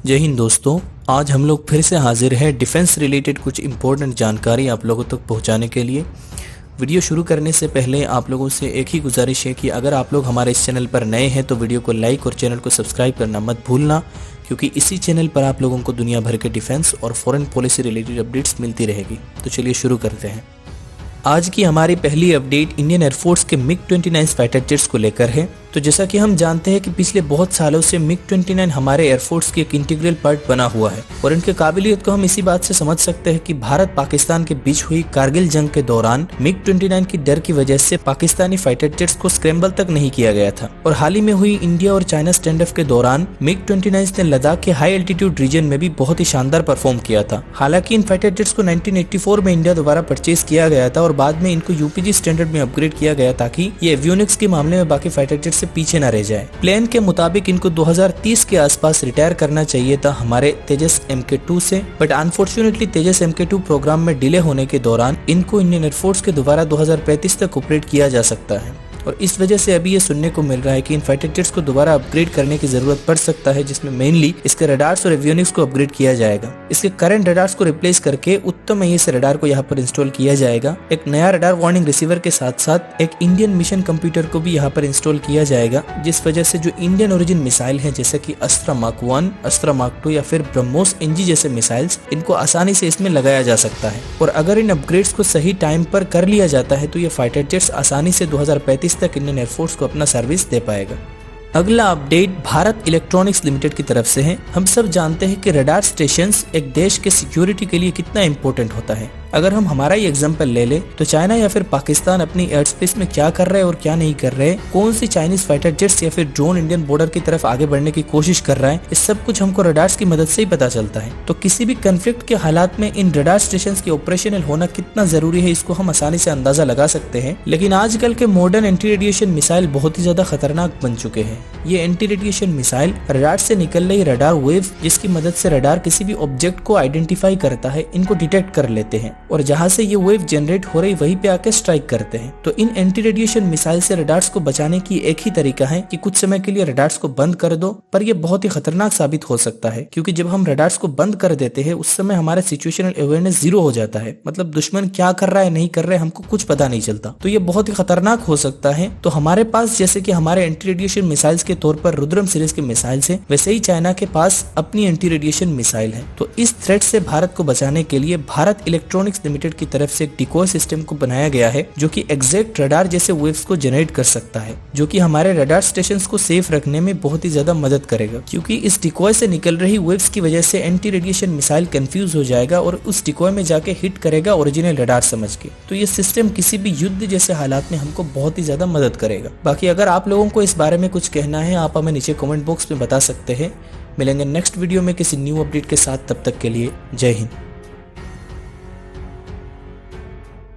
जय हिंद दोस्तों, आज हम लोग फिर से हाजिर हैं डिफेंस रिलेटेड कुछ इंपॉर्टेंट जानकारी आप लोगों तक पहुंचाने के लिए। वीडियो शुरू करने से पहले आप लोगों से एक ही गुजारिश है कि अगर आप लोग हमारे इस चैनल पर नए हैं तो वीडियो को लाइक और चैनल को सब्सक्राइब करना मत भूलना, क्योंकि इसी चैनल पर आप लोगों को दुनिया भर के डिफेंस और फॉरेन पॉलिसी रिलेटेड अपडेट्स मिलती रहेगी। तो चलिए शुरू करते हैं। आज की हमारी पहली अपडेट इंडियन एयरफोर्स के MiG-29 फाइटर जेट्स को लेकर है। तो जैसा कि हम जानते हैं कि पिछले बहुत सालों से MiG-29 हमारे एयरफोर्स की एक इंटीग्रल पार्ट बना हुआ है और इनके काबिलियत को हम इसी बात से समझ सकते हैं कि भारत पाकिस्तान के बीच हुई कारगिल जंग के दौरान MiG-29 की डर की वजह से पाकिस्तानी फाइटर जेट्स को स्क्रैम्बल तक नहीं किया गया था। और हाल ही में हुई इंडिया और चाइना स्टैंड ऑफ के दौरान MiG-29 ने लद्दाख के हाई एल्टीट्यूड रीजन में भी बहुत ही शानदार परफॉर्म किया था। हालांकि इन फाइटर जेट्स को 1984 में इंडिया द्वारा परचेज किया गया था और बाद में इनको यूपीजी स्टैंडर्ड में अपग्रेड किया गया ताकि ये एवियोनिक्स के मामले में बाकी फाइटर जेट से पीछे न रह जाए। प्लान के मुताबिक इनको 2030 के आसपास रिटायर करना चाहिए था हमारे तेजस MK2 से, but unfortunately Tejas MK2 program में डिले होने के दौरान इनको इंडियन एयरफोर्स के दोबारा 2035 तक ऑपरेट किया जा सकता है। और इस वजह से अभी ये सुनने को मिल रहा है कि इन फाइटर जेट्स को दोबारा अपग्रेड करने की जरूरत पड़ सकता है, जिसमें मेनली इसके रडार्स और एवियोनिक्स को अपग्रेड किया जाएगा। इसके करंट रडार्स को रिप्लेस करके उत्तम IS रडार को यहाँ पर इंस्टॉल किया जाएगा। एक नया रडार वार्निंग रिसीवर के साथ साथ एक इंडियन मिशन कंप्यूटर को भी यहाँ पर इंस्टॉल किया जाएगा, जिस वजह से जो इंडियन ओरिजिन मिसाइल है जैसे की अस्त्रा मार्क 1, अस्त्रा मार्क 2 या फिर ब्रह्मोस NG जैसे मिसाइल्स, इनको आसानी से इसमें लगाया जा सकता है। और अगर इन अपग्रेड्स को सही टाइम पर कर लिया जाता है तो ये फाइटर जेट्स आसानी से 2035 तक इंडियन एयरफोर्स को अपना सर्विस दे पाएगा। अगला अपडेट भारत इलेक्ट्रॉनिक्स लिमिटेड की तरफ से है। हम सब जानते हैं कि रडार स्टेशंस एक देश के सिक्योरिटी के लिए कितना इंपॉर्टेंट होता है। अगर हम हमारा ही एग्जांपल ले ले तो चाइना या फिर पाकिस्तान अपनी एयर स्पेस में क्या कर रहे हैं और क्या नहीं कर रहे, कौन सी चाइनीज फाइटर जेट्स या फिर ड्रोन इंडियन बॉर्डर की तरफ आगे बढ़ने की कोशिश कर रहा है, इस सब कुछ हमको रडार्स की मदद से ही पता चलता है। तो किसी भी कन्फ्लिक्ट के हालात में इन रडार स्टेशन के ऑपरेशनल होना कितना जरूरी है इसको हम आसानी से अंदाजा लगा सकते हैं। लेकिन आजकल के मॉडर्न एंटी रेडिएशन मिसाइल बहुत ही ज्यादा खतरनाक बन चुके हैं। ये एंटी रेडिएशन मिसाइल रडार से निकल रही रडार वेव, जिसकी मदद से रडार किसी भी ऑब्जेक्ट को आइडेंटिफाई करता है, इनको डिटेक्ट कर लेते हैं और जहां से ये वेव जनरेट हो रही वहीं पे आके स्ट्राइक करते हैं। तो इन एंटी रेडिएशन मिसाइल से रडार्स को बचाने की एक ही तरीका है कि कुछ समय के लिए रडार्स को बंद कर दो, पर ये बहुत ही खतरनाक साबित हो सकता है, क्योंकि जब हम रडार्स को बंद कर देते हैं उस समय हमारा सिचुएशनल अवेयरनेस 0 हो जाता है। मतलब दुश्मन क्या कर रहा है नहीं कर रहा है हमको कुछ पता नहीं चलता। तो ये बहुत ही खतरनाक हो सकता है। तो हमारे पास जैसे कि हमारे एंटी रेडिएशन मिसाइल्स के तौर पर रुद्रम सीरीज के मिसाइल है, वैसे ही चाइना के पास अपनी एंटी रेडिएशन मिसाइल है। तो इस थ्रेट से भारत को बचाने के लिए भारत इलेक्ट्रॉनिक्स लिमिटेड की तरफ से एक डिकॉय सिस्टम को बनाया गया है जो कि एग्जैक्ट रडार जैसे वेव्स को जनरेट कर सकता है, जो कि हमारे रडार स्टेशंस को सेफ रखने में बहुत ही ज्यादा मदद करेगा। क्योंकि इस डिकॉय से निकल रही वेव्स की वजह से एंटी रेडिएशन मिसाइल कंफ्यूज हो जाएगा और उस डिकॉय में जाके हिट करेगा ओरिजिनल रडार समझ के। तो ये सिस्टम किसी भी युद्ध जैसे हालात में हमको बहुत ही ज्यादा मदद करेगा। बाकी अगर आप लोगों को इस बारे में कुछ कहना है आप हमें नीचे कमेंट बॉक्स में बता सकते हैं। मिलेंगे नेक्स्ट वीडियो में किसी न्यू अपडेट के साथ, तब तक के लिए जय हिंद।